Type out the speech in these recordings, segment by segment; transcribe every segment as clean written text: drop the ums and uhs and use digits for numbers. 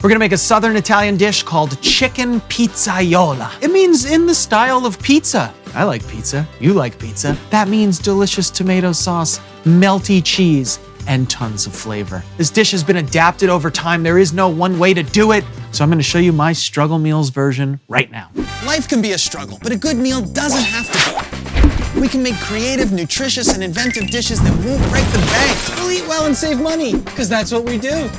We're gonna make a Southern Italian dish called Chicken Pizzaola. It means in the style of pizza. I like pizza, you like pizza. That means delicious tomato sauce, melty cheese, and tons of flavor. This dish has been adapted over time. There is no one way to do it, so I'm gonna show you my struggle meals version right now. Life can be a struggle, but a good meal doesn't have to be. We can make creative, nutritious, and inventive dishes that won't break the bank. We'll eat well and save money, because that's what we do.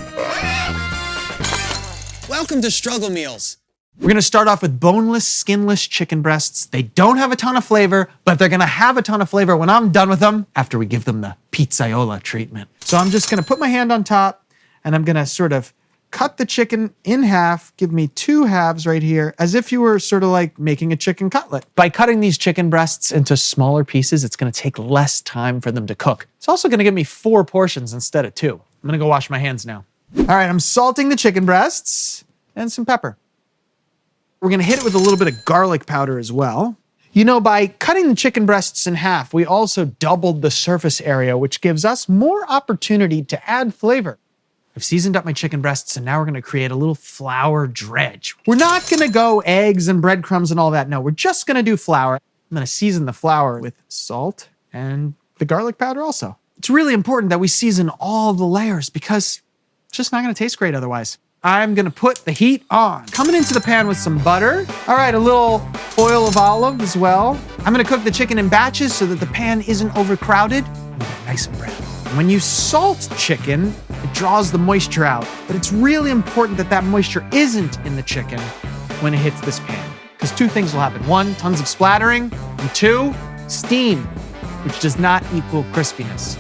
Welcome to Struggle Meals. We're gonna start off with boneless, skinless chicken breasts. They don't have a ton of flavor, but they're gonna have a ton of flavor when I'm done with them after we give them the pizzaiola treatment. So I'm just gonna put my hand on top and I'm gonna sort of cut the chicken in half, give me 2 halves right here, as if you were sort of like making a chicken cutlet. By cutting these chicken breasts into smaller pieces, it's gonna take less time for them to cook. It's also gonna give me 4 portions instead of 2. I'm gonna go wash my hands now. All right, I'm salting the chicken breasts and some pepper. We're gonna hit it with a little bit of garlic powder as well. You know, by cutting the chicken breasts in half, we also doubled the surface area, which gives us more opportunity to add flavor. I've seasoned up my chicken breasts, and now we're gonna create a little flour dredge. We're not gonna go eggs and breadcrumbs and all that. No, we're just gonna do flour. I'm gonna season the flour with salt and the garlic powder also. It's really important that we season all the layers because it's just not gonna taste great otherwise. I'm gonna put the heat on. Coming into the pan with some butter. All right, a little oil of olive as well. I'm gonna cook the chicken in batches so that the pan isn't overcrowded and get nice and brown. When you salt chicken, it draws the moisture out, but it's really important that that moisture isn't in the chicken when it hits this pan, because 2 things will happen. 1, tons of splattering, and 2, steam, which does not equal crispiness.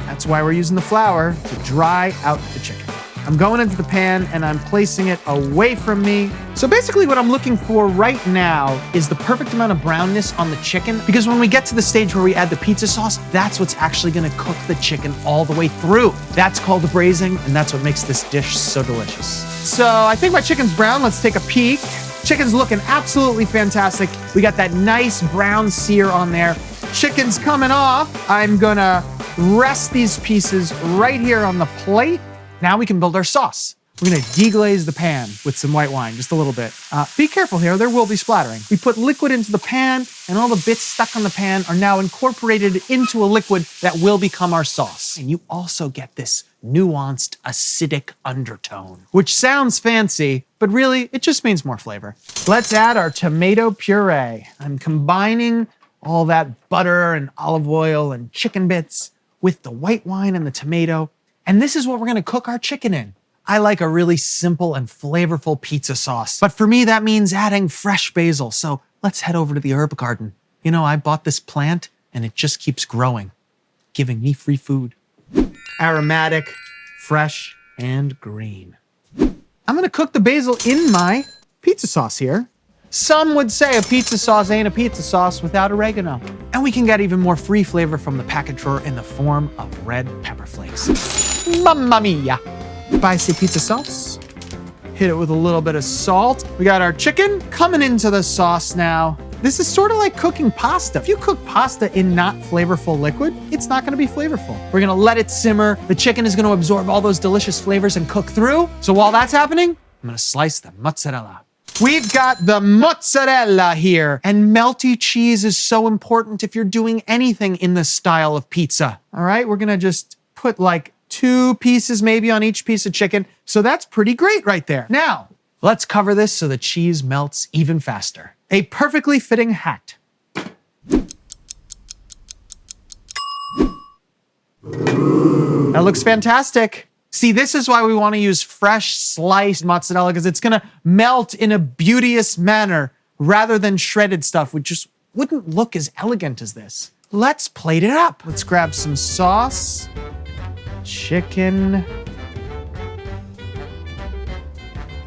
That's why we're using the flour to dry out the chicken. I'm going into the pan and I'm placing it away from me. So basically what I'm looking for right now is the perfect amount of brownness on the chicken, because when we get to the stage where we add the pizza sauce, that's what's actually gonna cook the chicken all the way through. That's called braising, and that's what makes this dish so delicious. So I think my chicken's brown. Let's take a peek. Chicken's looking absolutely fantastic. We got that nice brown sear on there. Chicken's coming off. I'm gonna rest these pieces right here on the plate. Now we can build our sauce. We're gonna deglaze the pan with some white wine, just a little bit. Be careful here, there will be splattering. We put liquid into the pan, and all the bits stuck on the pan are now incorporated into a liquid that will become our sauce. And you also get this nuanced acidic undertone, which sounds fancy, but really, it just means more flavor. Let's add our tomato puree. I'm combining all that butter and olive oil and chicken bits with the white wine and the tomato. And this is what we're gonna cook our chicken in. I like a really simple and flavorful pizza sauce, but for me, that means adding fresh basil. So let's head over to the herb garden. You know, I bought this plant and it just keeps growing, giving me free food. Aromatic, fresh, and green. I'm gonna cook the basil in my pizza sauce here. Some would say a pizza sauce ain't a pizza sauce without oregano. And we can get even more free flavor from the packet drawer in the form of red pepper flakes. Mamma mia. Spicy pizza sauce. Hit it with a little bit of salt. We got our chicken coming into the sauce now. This is sort of like cooking pasta. If you cook pasta in not flavorful liquid, it's not gonna be flavorful. We're gonna let it simmer. The chicken is gonna absorb all those delicious flavors and cook through. So while that's happening, I'm gonna slice the mozzarella. We've got the mozzarella here, and melty cheese is so important if you're doing anything in the style of pizza. All right, we're gonna just put like 2 pieces maybe on each piece of chicken. So that's pretty great right there. Now, let's cover this so the cheese melts even faster. A perfectly fitting hat. That looks fantastic. See, this is why we want to use fresh sliced mozzarella, because it's gonna melt in a beauteous manner rather than shredded stuff, which just wouldn't look as elegant as this. Let's plate it up. Let's grab some sauce, chicken,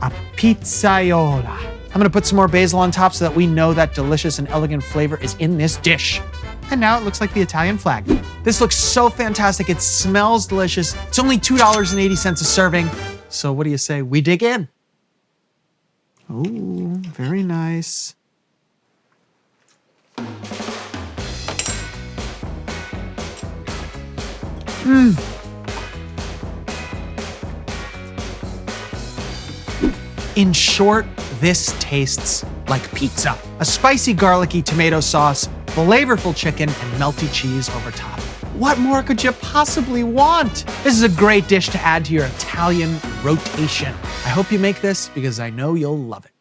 a pizzaiola. I'm gonna put some more basil on top so that we know that delicious and elegant flavor is in this dish. And now it looks like the Italian flag. This looks so fantastic. It smells delicious. It's only $2.80 a serving. So what do you say we dig in? Oh, very nice. In short, this tastes like pizza. A spicy, garlicky tomato sauce, flavorful chicken, and melty cheese over top. What more could you possibly want? This is a great dish to add to your Italian rotation. I hope you make this because I know you'll love it.